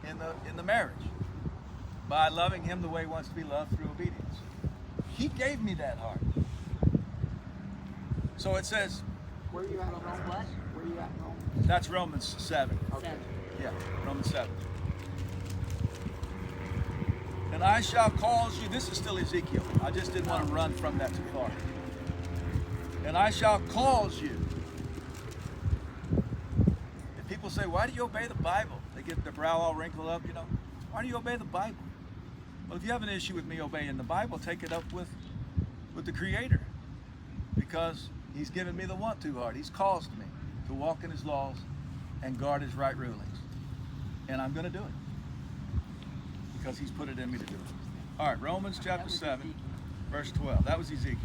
in the marriage by loving him the way he wants to be loved through obedience. He gave me that heart. So it says, Where are you at, Romans? What? Where are you at, Romans? that's Romans 7. Okay. Yeah, Romans 7. And I shall cause you, this is still Ezekiel. I just didn't want to run from that too far. And I shall cause you. If people say, why do you obey the Bible? They get their brow all wrinkled up, you know. Why do you obey the Bible? Well, if you have an issue with me obeying the Bible, take it up with the Creator. Because he's given me the want-to heart. He's caused me to walk in his laws and guard his right rulings. And I'm going to do it. Because he's put it in me to do it. All right, Romans chapter 7, verse 12. That was Ezekiel.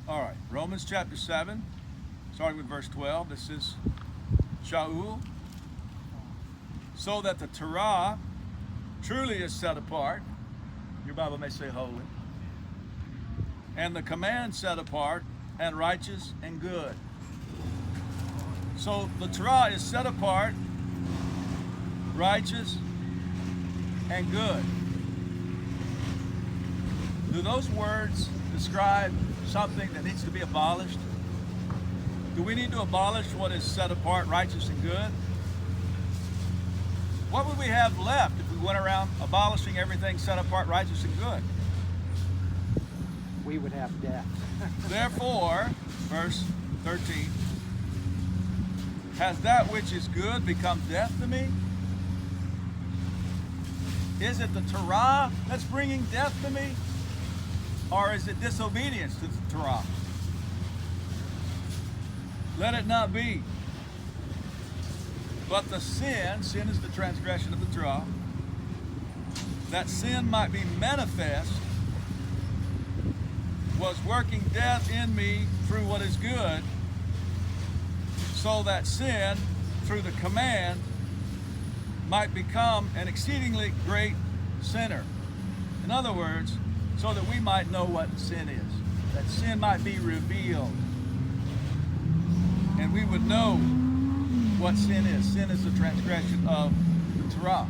All right, Romans chapter 7, starting with verse 12. This is Shaul. So that the Torah truly is set apart. Your Bible may say holy. And the command set apart and righteous and good. So the Torah is set apart, righteous, and good. Do those words describe something that needs to be abolished? Do we need to abolish what is set apart, righteous, and good? What would we have left if we went around abolishing everything set apart, righteous, and good? We would have death. Therefore, verse 13, has that which is good become death to me? Is it the Torah that's bringing death to me? Or is it disobedience to the Torah? Let it not be. But the sin is the transgression of the Torah, that sin might be manifest, was working death in me through what is good, so that sin, through the command, might become an exceedingly great sinner. In other words, so that we might know what sin is, that sin might be revealed, and we would know what sin is. Sin is the transgression of the Torah.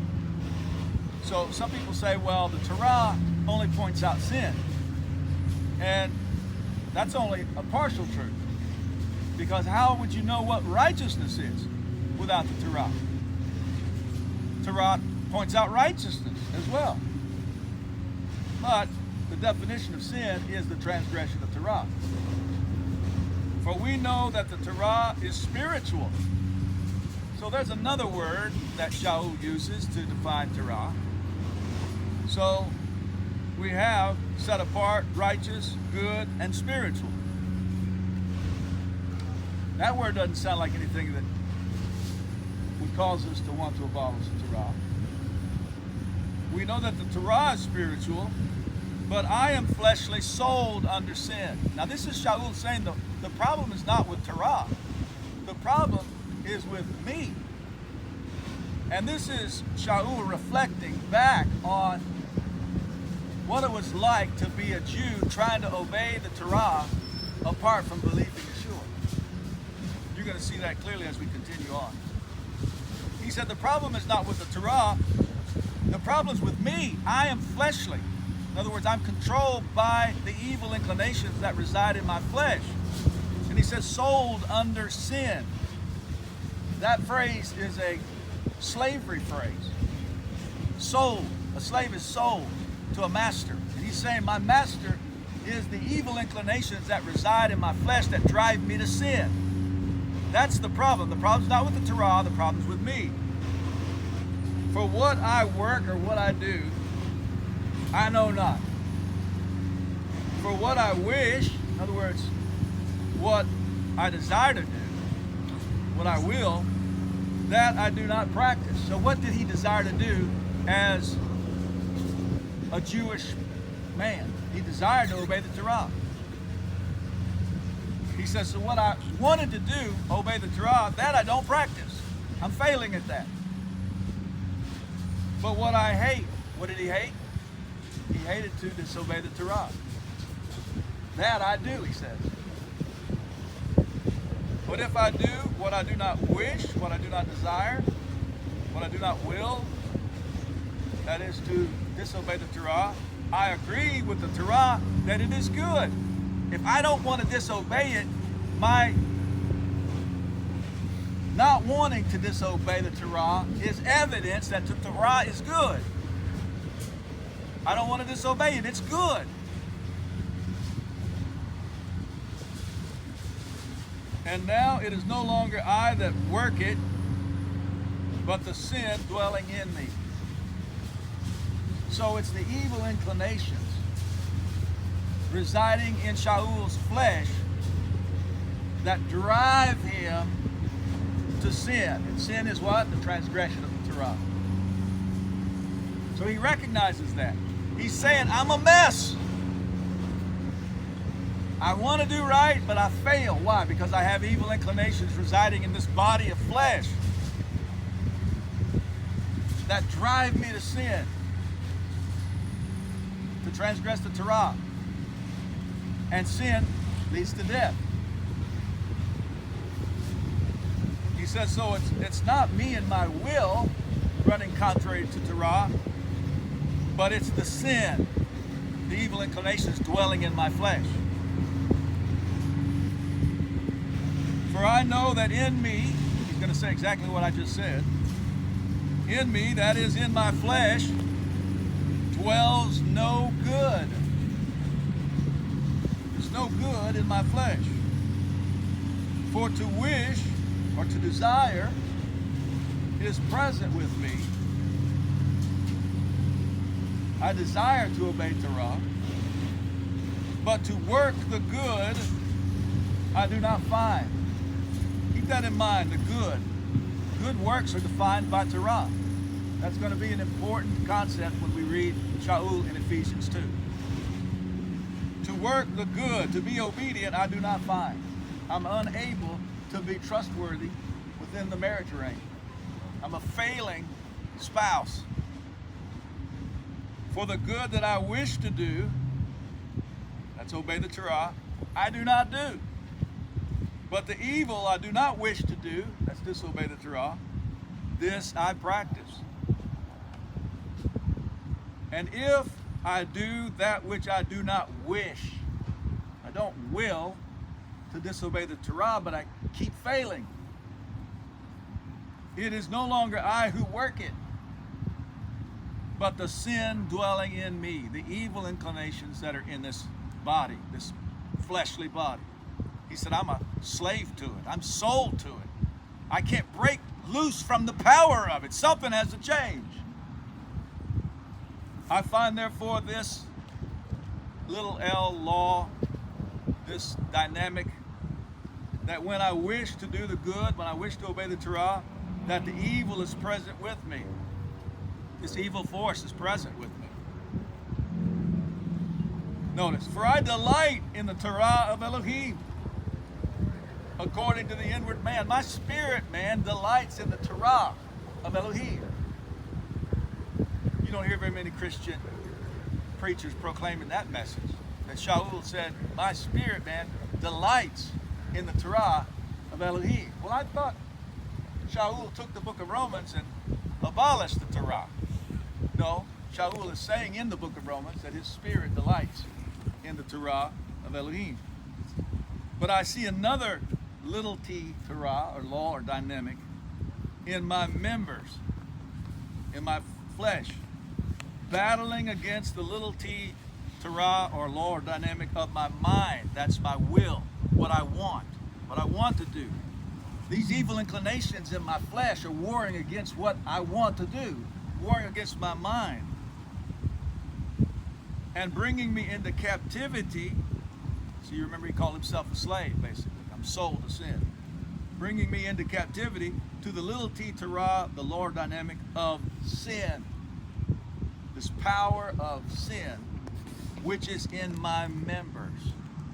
So some people say, well, the Torah only points out sin. And that's only a partial truth. Because how would you know what righteousness is without the Torah? Torah points out righteousness as well. But the definition of sin is the transgression of Torah. For we know that the Torah is spiritual. So there's another word that Shaul uses to define Torah. So we have set apart, righteous, good, and spiritual. That word doesn't sound like anything that would cause us to want to abolish the Torah. We know that the Torah is spiritual, but I am fleshly, sold under sin. Now this is Shaul saying the problem is not with Torah. The problem is with me. And this is Shaul reflecting back on what it was like to be a Jew trying to obey the Torah apart from believing Yeshua. You're going to see that clearly as we continue on. He said the problem is not with the Torah, the problem is with me. I am fleshly. In other words, I'm controlled by the evil inclinations that reside in my flesh. And he says, sold under sin. That phrase is a slavery phrase. Sold. A slave is sold to a master. And he's saying, my master is the evil inclinations that reside in my flesh that drive me to sin. That's the problem. The problem's not with the Torah, the problem's with me. For what I work or what I do, I know not. For what I wish, in other words, what I desire to do, what I will, that I do not practice. So what did he desire to do as a Jewish man? He desired to obey the Torah. He says, so what I wanted to do, obey the Torah, that I don't practice. I'm failing at that. But what I hate, what did he hate? hated to disobey the Torah. That I do, he says. But if I do what I do not wish, what I do not desire, what I do not will, that is to disobey the Torah, I agree with the Torah that it is good. If I don't want to disobey it, my not wanting to disobey the Torah is evidence that the Torah is good. I don't want to disobey it, it's good. And now it is no longer I that work it, but the sin dwelling in me. So it's the evil inclinations residing in Shaul's flesh that drive him to sin. And sin is what? The transgression of the Torah. So he recognizes that. He's saying, I'm a mess. I want to do right, but I fail. Why? Because I have evil inclinations residing in this body of flesh that drive me to sin, to transgress the Torah. And sin leads to death. He says, so it's not me and my will running contrary to Torah, but it's the sin, the evil inclinations dwelling in my flesh. For I know that in me, he's going to say exactly what I just said, in me, that is in my flesh, dwells no good. There's no good in my flesh. For to wish or to desire is present with me. I desire to obey Torah, but to work the good I do not find. Keep that in mind, the good. Good works are defined by Torah. That's going to be an important concept when we read Shaul in Ephesians 2. To work the good, to be obedient, I do not find. I'm unable to be trustworthy within the marriage arrangement. I'm a failing spouse. For the good that I wish to do, that's obey the Torah, I do not do. But the evil I do not wish to do, that's disobey the Torah, this I practice. And if I do that which I do not wish, I don't will to disobey the Torah, but I keep failing. It is no longer I who work it, but the sin dwelling in me, the evil inclinations that are in this body, this fleshly body. He said, I'm a slave to it. I'm sold to it. I can't break loose from the power of it. Something has to change. I find, therefore, this little L law, this dynamic, that when I wish to do the good, when I wish to obey the Torah, that the evil is present with me. This evil force is present with me. Notice, for I delight in the Torah of Elohim, according to the inward man. My spirit, man, delights in the Torah of Elohim. You don't hear very many Christian preachers proclaiming that message. That Shaul said, my spirit, man, delights in the Torah of Elohim. Well, I thought Shaul took the book of Romans and abolished the Torah. No, Shaul is saying in the book of Romans that his spirit delights in the Torah of Elohim. But I see another little t Torah, or law, or dynamic, in my members, in my flesh, battling against the little t Torah, or law, or dynamic of my mind. That's my will, what I want to do. These evil inclinations in my flesh are warring against what I want to do, warring against my mind, and bringing me into captivity. So you remember he called himself a slave, basically. I'm sold to sin. Bringing me into captivity to the little t Torah, the law dynamic of sin. This power of sin, which is in my members.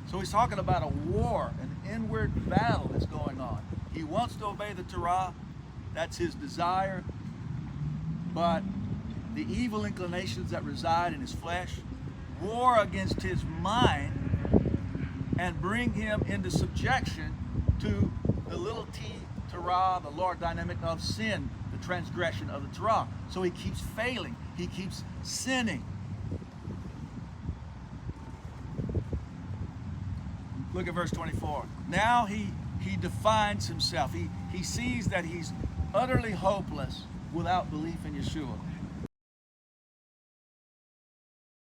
So he's talking about a war, an inward battle that's going on. He wants to obey the Torah. That's his desire. But the evil inclinations that reside in his flesh war against his mind and bring him into subjection to the little t Torah, the Lord dynamic of sin, the transgression of the Torah. So he keeps failing. He keeps sinning. Look at verse 24. Now he defines himself. He sees that he's utterly hopeless without belief in Yeshua.